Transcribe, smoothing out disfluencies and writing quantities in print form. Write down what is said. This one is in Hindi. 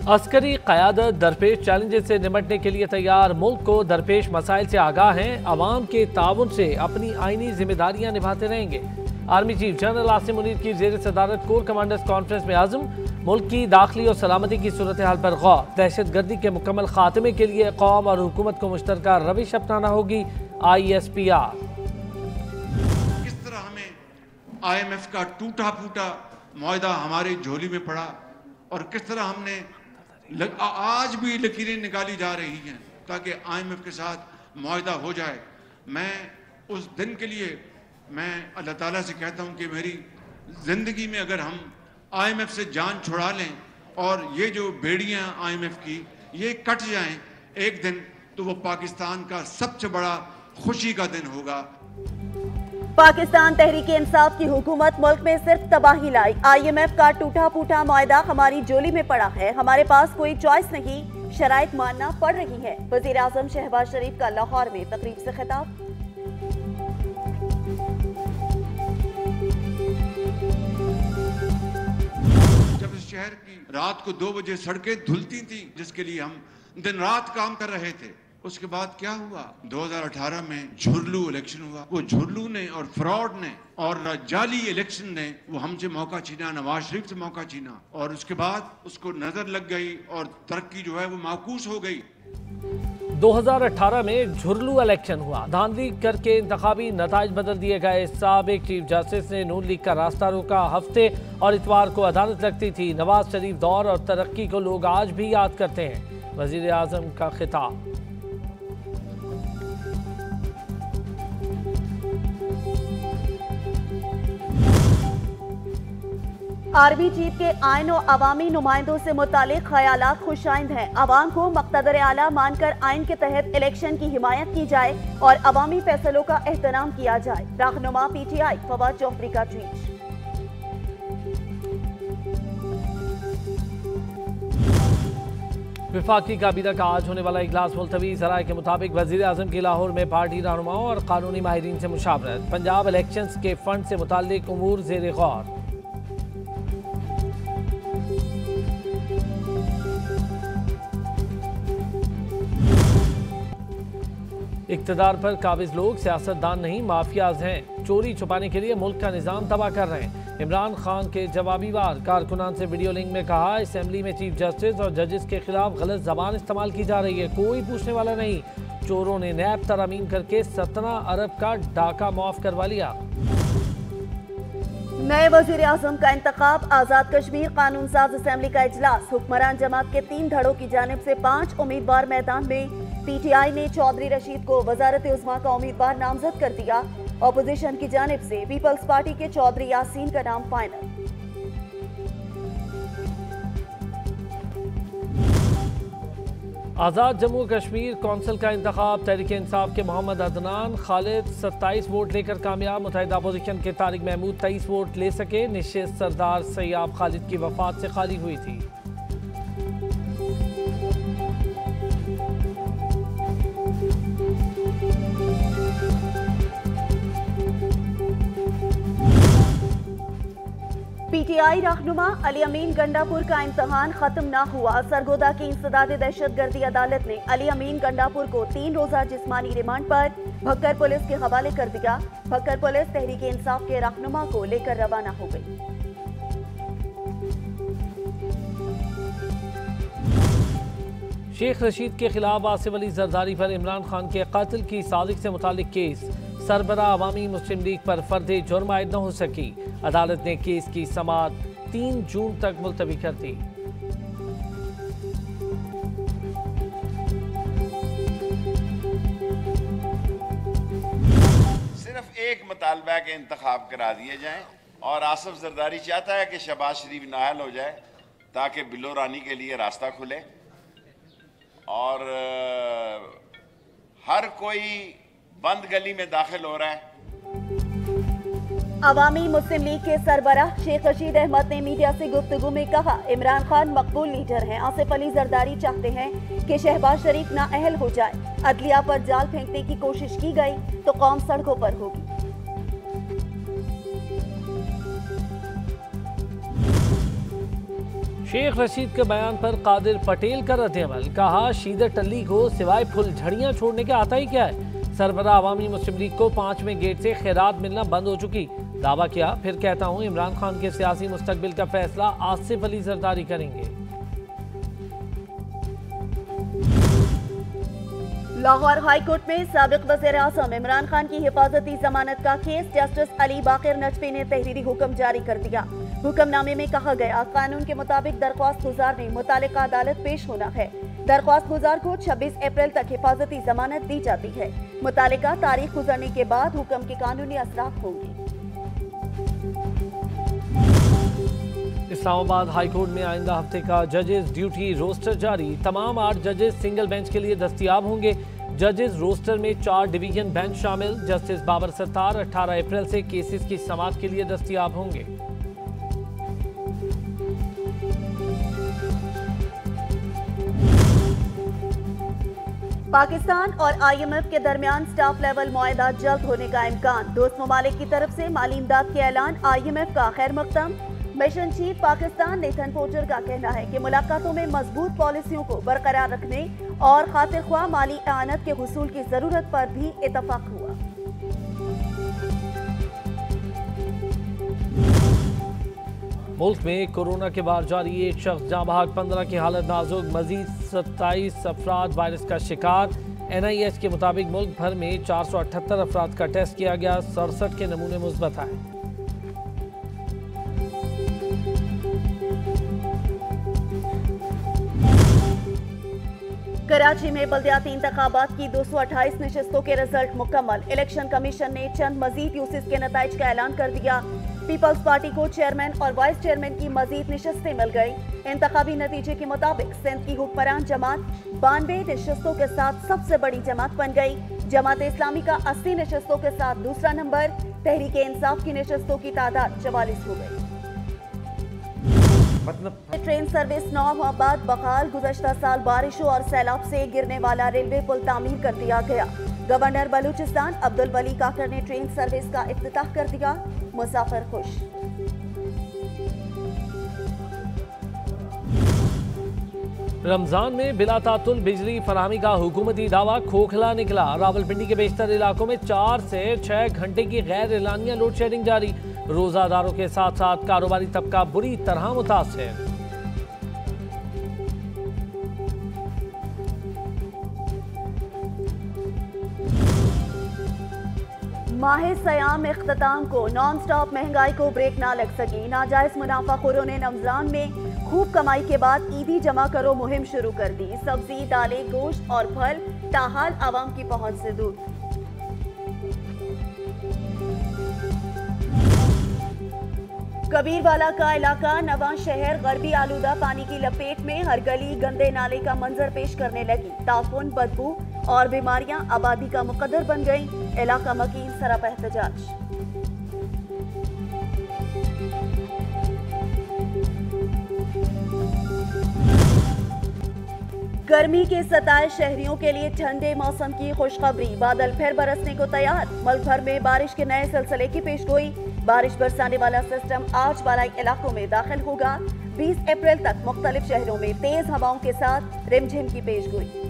अस्करी क़यादत दरपेश चैलेंजेस से निपटने के लिए तैयार, मुल्क को दरपेश मसाइल से आगाह हैं, अवाम के ताउन से अपनी आईनी जिम्मेदारियां निभाते रहेंगे। Army chief general Asim Munir की जेर सदारत कोर कमांडर्स कॉन्फ्रेंस में आज़म, मुल्क की दाखिली और सलामती की सूरत हाल पर गौर, दहशत गर्दी के मुकम्मल खात्मे के लिए कौम और हुकूमत को मुश्तरका रविश अपनाना होगी। ISPR किस तरह हमें IMF का टूटा फूटा मुआहदा हमारी झोली में पड़ा और किस तरह हमने आज भी लकीरें निकाली जा रही हैं ताकि IMF के साथ मुआहदा हो जाए। मैं उस दिन के लिए मैं अल्लाह ताला से कहता हूं कि मेरी ज़िंदगी में अगर हम IMF से जान छुड़ा लें और ये जो बेड़ियां IMF की ये कट जाएं एक दिन, तो वो पाकिस्तान का सबसे बड़ा खुशी का दिन होगा। पाकिस्तान तहरीक इंसाफ की हुकूमत मुल्क में सिर्फ तबाही लाई। IMF का टूटा फूटा मुआहदा हमारी झोली में पड़ा है, हमारे पास कोई चॉइस नहीं, शराइत मानना पड़ रही है। वज़ीर आज़म शहबाज शरीफ का लाहौर में तकरीब से खिताब। जब इस शहर की रात को 2 बजे सड़कें धुलती थी, जिसके लिए हम दिन रात काम कर रहे थे, उसके बाद क्या हुआ? 2018 में झुरलू इलेक्शन हुआ। वो झुरलू ने और फ्रॉड ने और जाली इलेक्शन ने वो हमसे मौका छीना, नवाज शरीफ से मौका छीना, और उसके बाद उसको नजर लग गई और तरक्की जो है वो माकूस हो गई। 2018 में झुरलू इलेक्शन हुआ, धांधली करके इंतखाबी नताइज बदल दिए गए। साबिक चीफ जस्टिस ने नून लीग का रास्ता रोका। हफ्ते और इतवार को अदालत लगती थी। नवाज शरीफ दौर और तरक्की को लोग आज भी याद करते हैं। वजीर आजम का खिताब। आर्मी चीफ के आइन और अवामी नुमाइंदों से मुतालिक ख्यालात खुशाइंद हैं। अवाम को मक़तदर आला मानकर आइन के तहत इलेक्शन की हिमायत की जाए और अवामी फैसलों का एहतराम किया जाए। रहनुमा PTI फवाद चौधरी का ट्वीट। विफाकी काबीना का आज होने वाला इजलास मुलतवी। ज़राए के मुताबिक वज़ीर आज़म की लाहौर में पार्टी रहनुमाओं और कानूनी माहिरीन से मुशावरत। पंजाब इलेक्शंस के फंड से मुताल्लिक उमूर ज़ेर गौर। इक़्तिदार पर काबिज लोग सियासतदान नहीं, माफियाज हैं, चोरी छुपाने के लिए मुल्क का निज़ाम तबाह कर रहे हैं। इमरान खान के जवाबी वार। कारकुनान से वीडियो लिंक में कहा, असेंबली में चीफ जस्टिस और जजेस के खिलाफ गलत जबान इस्तेमाल की जा रही है, कोई पूछने वाला नहीं। चोरों ने नैब तरमीम करके 17 अरब का डाका माफ करवा लिया। नए वज़ीर आज़म का इंतखाब। आज़ाद कश्मीर कानून साज असेंबली का इजलास। हुक्मरान जमात के 3 धड़ों की जानिब से 5 उम्मीदवार मैदान में। PTI ने चौधरी रशीद को वजारत उज़्मा का उम्मीदवार नामजद कर दिया। अपोजिशन की जानिब से पीपल्स पार्टी के चौधरी यासीन का नाम फाइनल। आज़ाद जम्मू कश्मीर कौंसिल का इंतखाब। तहरीक इंसाफ के मोहम्मद अदनान खालिद 27 वोट लेकर कामयाब। मुतहिदा अपोजिशन के तारिक महमूद 23 वोट ले सके। निशिस्त सरदार सैयाब खालिद की वफात से खाली हुई थी। PTI रहनुमा अली अमीन गंडापुर का इम्तहान खत्म ना हुआ। सरगोदा की इंसदाद दहशतगर्दी अदालत ने अली अमीन गंडापुर को 3 रोजा जिस्मानी रिमांड पर भक्कर पुलिस के हवाले कर दिया। भक्कर पुलिस तहरीक इंसाफ के रहनुमा को लेकर रवाना हो गई। शेख रशीद के खिलाफ आसिफ अली जरदारी पर इमरान खान के कत्ल की साजिश से मुतालिक केस। सरबरा अवामी मुस्लिम लीग पर फर्द जुर्म आयद न हो सकी। अदालत ने केस की समाअत 3 जून तक मुलतवी कर दी। सिर्फ एक मुतालबा के इंतखाब करा दिए जाएं और आसिफ जरदारी चाहता है कि शहबाज शरीफ नाअहल हो जाए ताकि बिलो रानी के लिए रास्ता खुले और हर कोई बंद गली में दाखिल हो रहा है। अवामी मुस्लिम लीग के सरबराह शेख रशीद अहमद ने मीडिया से गुफ्तगू में कहा, इमरान खान मकबूल लीडर हैं। आसिफ अली जरदारी चाहते हैं कि शहबाज शरीफ नाअहल हो जाए। अदलिया पर जाल फेंकने की कोशिश की गई तो कौम सड़कों पर होगी। शेख रशीद के बयान पर कादिर पटेल का रद्द-ए-अमल, कहा शीदर टल्ली को सिवाय फुलझड़ियां छोड़ने के आता ही क्या है। सरबराह अवामी मुस्लिम लीग को 5वें गेट से खैरात मिलना बंद हो चुकी, दावा किया फिर कहता हूं इमरान खान के सियासी मुस्तकबिल का फैसला आसिफ अली जरदारी करेंगे। लाहौर हाई कोर्ट में साबिक वज़ीर-ए-आज़म इमरान खान की हिफाजती जमानत का केस जस्टिस अली बाकिर नजफी ने तहरीरी हुक्म जारी कर दिया। हुक्मनामे में कहा गया कानून के मुताबिक दरख्वास्त गुजार ने मुतालिका अदालत पेश होना है। दरख्वास्त गुजार को 26 अप्रैल तक हिफाजती जमानत दी जाती है। मुतालिका तारीख गुजरने के बाद हुक्म के कानूनी असरात होंगे। इस्लामाबाद हाई कोर्ट में आइंदा हफ्ते का जजेस ड्यूटी रोस्टर जारी, तमाम 8 जजेस सिंगल बेंच के लिए दस्तयाब होंगे। जजेस रोस्टर में 4 डिवीजन बेंच शामिल। जस्टिस बाबर सत्तार 18 अप्रैल से केसेस की समाअत के लिए दस्तयाब होंगे। पाकिस्तान और IMF के दरमियान स्टाफ लेवल मुआहदा जल्द होने का इम्कान, दोस्त ममालिक की तरफ से माली इमदाद के ऐलान। IMF का खैर मकदम। Mission chief Pakistan Nathan Porter का कहना है कि मुलाकातों में मजबूत पॉलिसियों को बरकरार रखने और खातिर ख्वाह माली आनत के हुसूल की जरूरत पर भी इतफाक हुआ। मुल्क में कोरोना के बाद जारी एक शख्स जहां बहक, 15 की हालत नाजुक, मजीद 27 अफराद वायरस का शिकार। NIH के मुताबिक मुल्क भर में 478 अफराद का टेस्ट किया गया, 67 के नमूने मुस्बत आए। कराची में बल्दियाती इंतखाबात की 228 नशस्तों के रिजल्ट मुकम्मल। इलेक्शन कमीशन ने चंद मजीद यूसिस के नताइज का ऐलान कर दिया। पीपल्स पार्टी को चेयरमैन और वाइस चेयरमैन की मजीद नशस्तें मिल गई। इंतखाबी नतीजे के मुताबिक सिंध की हुक्मरान जमात 92 नशस्तों के साथ सबसे बड़ी जमात बन गई। जमात इस्लामी का 80 नशस्तों के साथ दूसरा नंबर। तहरीक इंसाफ की नशस्तों की तादाद 44 हो गई। ट्रेन सर्विस 9 माह बाद बहाल। गुज़श्ता साल बारिशों और सैलाब से गिरने वाला रेलवे पुल तामीर कर दिया गया। गवर्नर बलूचिस्तान अब्दुल वली काकर ने ट्रेन सर्विस का इफ्तिताह कर दिया। मुसाफिर खुश। रमजान में बिला तातुल बिजली फराहमी का हुकूमती दावा खोखला निकला। रावलपिंडी के बेशतर इलाकों में 4 से 6 घंटे की गैर एलानिया लोड शेडिंग जारी। रोजादारों के साथ साथ कारोबारी तबका बुरी तरह मुतासिर। माह सयाम इख्तिताम को नॉन स्टॉप महंगाई को ब्रेक ना लग सकी। नाजायज मुनाफाखोरों ने रमजान में खूब कमाई के बाद ईदी जमा करो मुहिम शुरू कर दी। सब्जी, दालें, गोश्त और फल ताहाल आवाम की पहुंच से दूर। कबीरवाला का इलाका नवा शहर गरबी आलूदा पानी की लपेट में। हर गली गंदे नाले का मंजर पेश करने लगी। ताफुन, बदबू और बीमारियां आबादी का मुकद्दर बन गई। इलाका मकीन सराप एहतजाज। गर्मी के सताए शहरियों के लिए ठंडे मौसम की खुशखबरी। बादल फिर बरसने को तैयार। मुल्क भर में बारिश के नए सिलसिले की पेशगोई। बारिश बरसाने वाला सिस्टम आज बालाई इलाकों में दाखिल होगा। 20 अप्रैल तक मुख्तलिफ शहरों में तेज हवाओं के साथ रिमझिम की पेशगोई।